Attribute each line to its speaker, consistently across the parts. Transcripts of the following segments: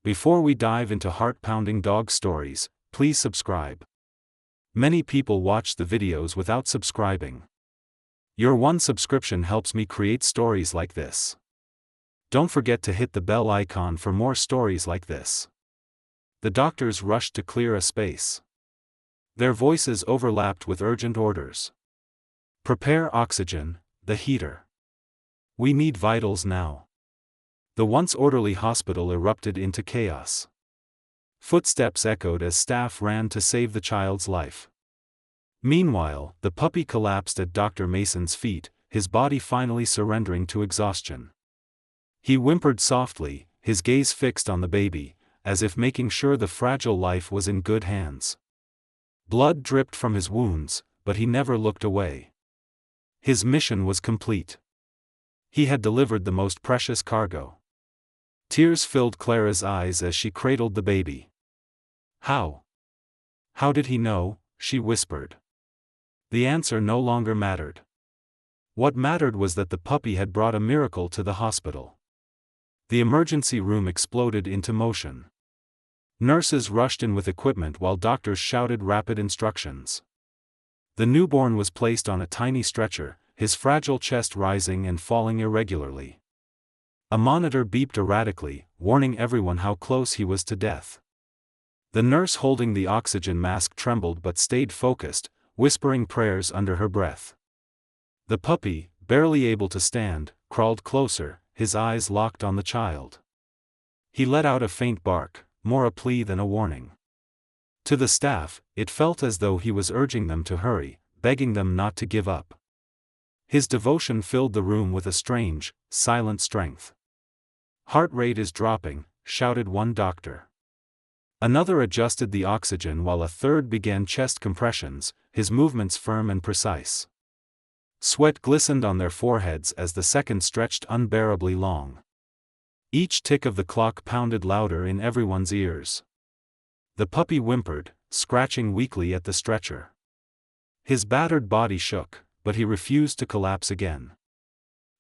Speaker 1: Before we dive into heart-pounding dog stories, please subscribe. Many people watch the videos without subscribing. Your one subscription helps me create stories like this. Don't forget to hit the bell icon for more stories like this. The doctors rushed to clear a space. Their voices overlapped with urgent orders. Prepare oxygen, the heater. We need vitals now. The once orderly hospital erupted into chaos. Footsteps echoed as staff ran to save the child's life. Meanwhile, the puppy collapsed at Dr. Mason's feet, his body finally surrendering to exhaustion. He whimpered softly, his gaze fixed on the baby, as if making sure the fragile life was in good hands. Blood dripped from his wounds, but he never looked away. His mission was complete. He had delivered the most precious cargo. Tears filled Clara's eyes as she cradled the baby. How? How did he know? She whispered. The answer no longer mattered. What mattered was that the puppy had brought a miracle to the hospital. The emergency room exploded into motion. Nurses rushed in with equipment while doctors shouted rapid instructions. The newborn was placed on a tiny stretcher, his fragile chest rising and falling irregularly. A monitor beeped erratically, warning everyone how close he was to death. The nurse holding the oxygen mask trembled but stayed focused, whispering prayers under her breath. The puppy, barely able to stand, crawled closer, his eyes locked on the child. He let out a faint bark, more a plea than a warning. To the staff, it felt as though he was urging them to hurry, begging them not to give up. His devotion filled the room with a strange, silent strength. Heart rate is dropping, shouted one doctor. Another adjusted the oxygen while a third began chest compressions, his movements firm and precise. Sweat glistened on their foreheads as the seconds stretched unbearably long. Each tick of the clock pounded louder in everyone's ears. The puppy whimpered, scratching weakly at the stretcher. His battered body shook, but he refused to collapse again.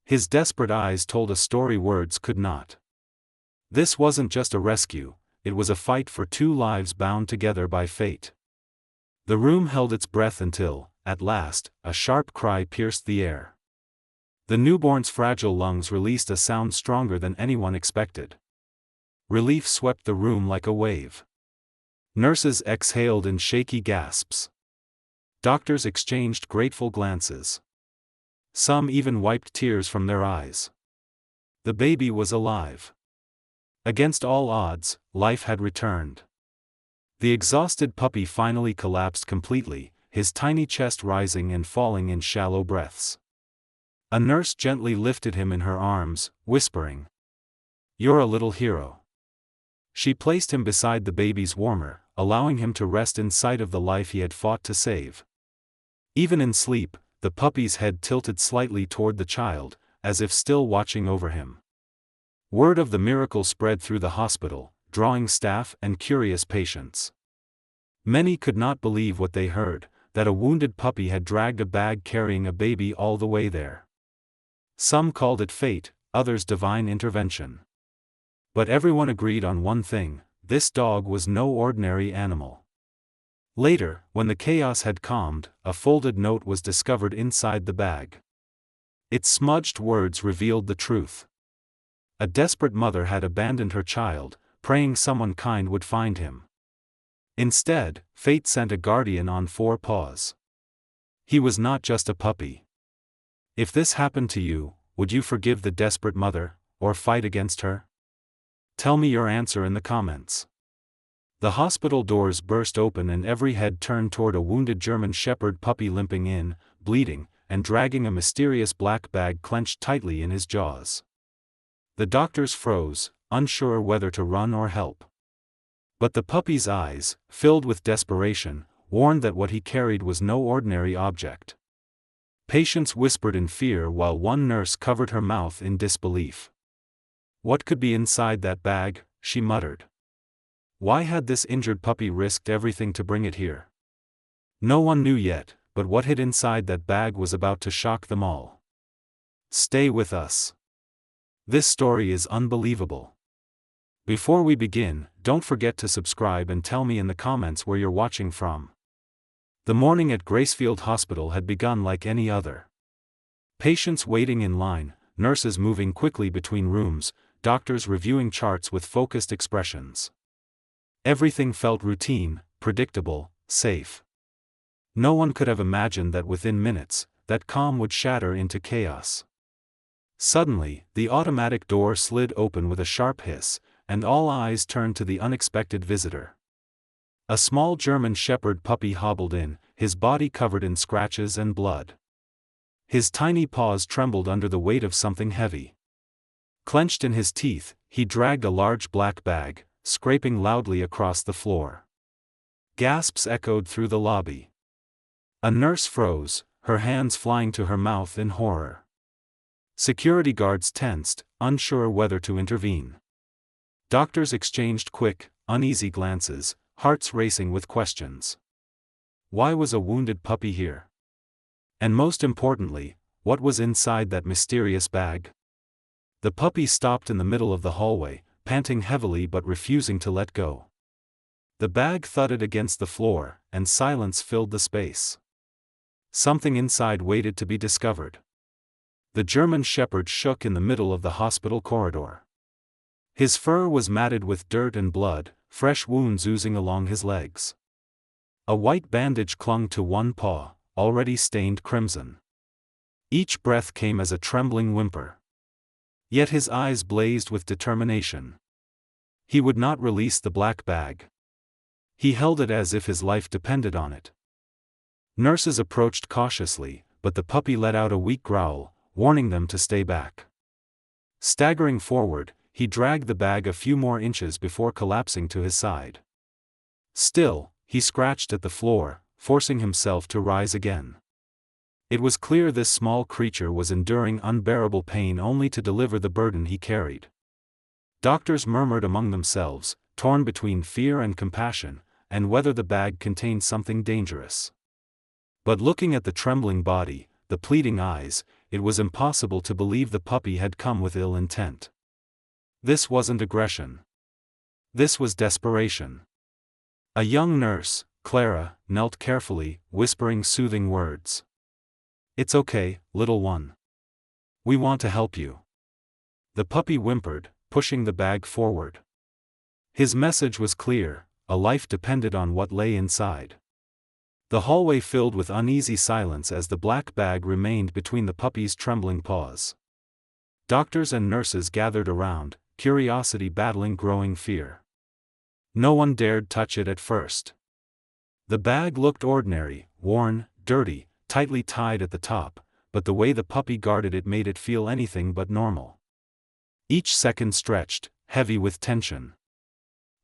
Speaker 1: His desperate eyes told a story words could not. This wasn't just a rescue, it was a fight for two lives bound together by fate. The room held its breath until, at last, a sharp cry pierced the air. The newborn's fragile lungs released a sound stronger than anyone expected. Relief swept the room like a wave. Nurses exhaled in shaky gasps. Doctors exchanged grateful glances. Some even wiped tears from their eyes. The baby was alive. Against all odds, life had returned. The exhausted puppy finally collapsed completely, his tiny chest rising and falling in shallow breaths. A nurse gently lifted him in her arms, whispering, "You're a little hero." She placed him beside the baby's warmer, allowing him to rest in sight of the life he had fought to save. Even in sleep, the puppy's head tilted slightly toward the child, as if still watching over him. Word of the miracle spread through the hospital, drawing staff and curious patients. Many could not believe what they heard, that a wounded puppy had dragged a bag carrying a baby all the way there. Some called it fate, others divine intervention. But everyone agreed on one thing: this dog was no ordinary animal. Later, when the chaos had calmed, a folded note was discovered inside the bag. Its smudged words revealed the truth. A desperate mother had abandoned her child, praying someone kind would find him. Instead, fate sent a guardian on 4 paws. He was not just a puppy. If this happened to you, would you forgive the desperate mother, or fight against her? Tell me your answer in the comments. The hospital doors burst open and every head turned toward a wounded German Shepherd puppy limping in, bleeding, and dragging a mysterious black bag clenched tightly in his jaws. The doctors froze, unsure whether to run or help. But the puppy's eyes, filled with desperation, warned that what he carried was no ordinary object. Patients whispered in fear while one nurse covered her mouth in disbelief. What could be inside that bag? She muttered. Why had this injured puppy risked everything to bring it here? No one knew yet, but what hid inside that bag was about to shock them all. Stay with us. This story is unbelievable. Before we begin, don't forget to subscribe and tell me in the comments where you're watching from. The morning at Gracefield Hospital had begun like any other. Patients waiting in line, nurses moving quickly between rooms, doctors reviewing charts with focused expressions. Everything felt routine, predictable, safe. No one could have imagined that within minutes, that calm would shatter into chaos. Suddenly, the automatic door slid open with a sharp hiss, and all eyes turned to the unexpected visitor. A small German Shepherd puppy hobbled in, his body covered in scratches and blood. His tiny paws trembled under the weight of something heavy. Clenched in his teeth, he dragged a large black bag, scraping loudly across the floor. Gasps echoed through the lobby. A nurse froze, her hands flying to her mouth in horror. Security guards tensed, unsure whether to intervene. Doctors exchanged quick, uneasy glances, hearts racing with questions. Why was a wounded puppy here? And most importantly, what was inside that mysterious bag? The puppy stopped in the middle of the hallway, panting heavily but refusing to let go. The bag thudded against the floor, and silence filled the space. Something inside waited to be discovered. The German Shepherd shook in the middle of the hospital corridor. His fur was matted with dirt and blood, fresh wounds oozing along his legs. A white bandage clung to one paw, already stained crimson. Each breath came as a trembling whimper. Yet his eyes blazed with determination. He would not release the black bag. He held it as if his life depended on it. Nurses approached cautiously, but the puppy let out a weak growl, warning them to stay back. Staggering forward, he dragged the bag a few more inches before collapsing to his side. Still, he scratched at the floor, forcing himself to rise again. It was clear this small creature was enduring unbearable pain only to deliver the burden he carried. Doctors murmured among themselves, torn between fear and compassion, and whether the bag contained something dangerous. But looking at the trembling body, the pleading eyes, it was impossible to believe the puppy had come with ill intent. This wasn't aggression. This was desperation. A young nurse, Clara, knelt carefully, whispering soothing words. "It's okay, little one. We want to help you." The puppy whimpered, pushing the bag forward. His message was clear, a life depended on what lay inside. The hallway filled with uneasy silence as the black bag remained between the puppy's trembling paws. Doctors and nurses gathered around, curiosity battling growing fear. No one dared touch it at first. The bag looked ordinary, worn, dirty, tightly tied at the top, but the way the puppy guarded it made it feel anything but normal. Each second stretched, heavy with tension.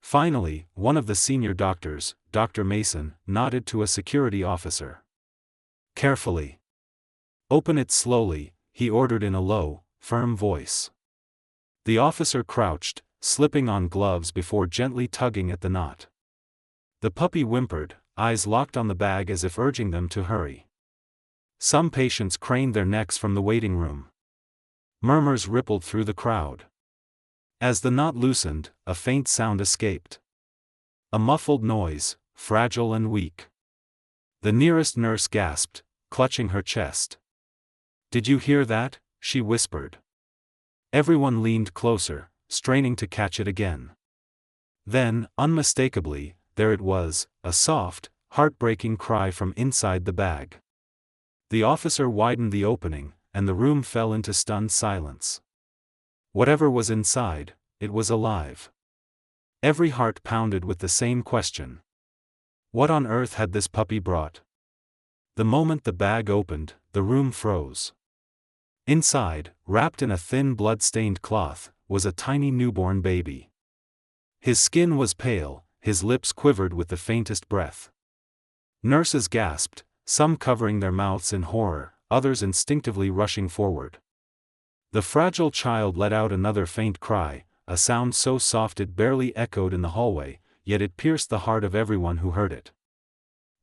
Speaker 1: Finally, one of the senior doctors, Dr. Mason, nodded to a security officer. "Carefully. Open it slowly," he ordered in a low, firm voice. The officer crouched, slipping on gloves before gently tugging at the knot. The puppy whimpered, eyes locked on the bag as if urging them to hurry. Some patients craned their necks from the waiting room. Murmurs rippled through the crowd. As the knot loosened, a faint sound escaped. A muffled noise, fragile and weak. The nearest nurse gasped, clutching her chest. "Did you hear that?" she whispered. Everyone leaned closer, straining to catch it again. Then, unmistakably, there it was, a soft, heartbreaking cry from inside the bag. The officer widened the opening, and the room fell into stunned silence. Whatever was inside, it was alive. Every heart pounded with the same question. What on earth had this puppy brought? The moment the bag opened, the room froze. Inside, wrapped in a thin blood-stained cloth, was a tiny newborn baby. His skin was pale, his lips quivered with the faintest breath. Nurses gasped, some covering their mouths in horror, others instinctively rushing forward. The fragile child let out another faint cry, a sound so soft it barely echoed in the hallway, yet it pierced the heart of everyone who heard it.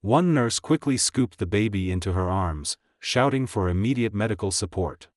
Speaker 1: One nurse quickly scooped the baby into her arms, shouting for immediate medical support.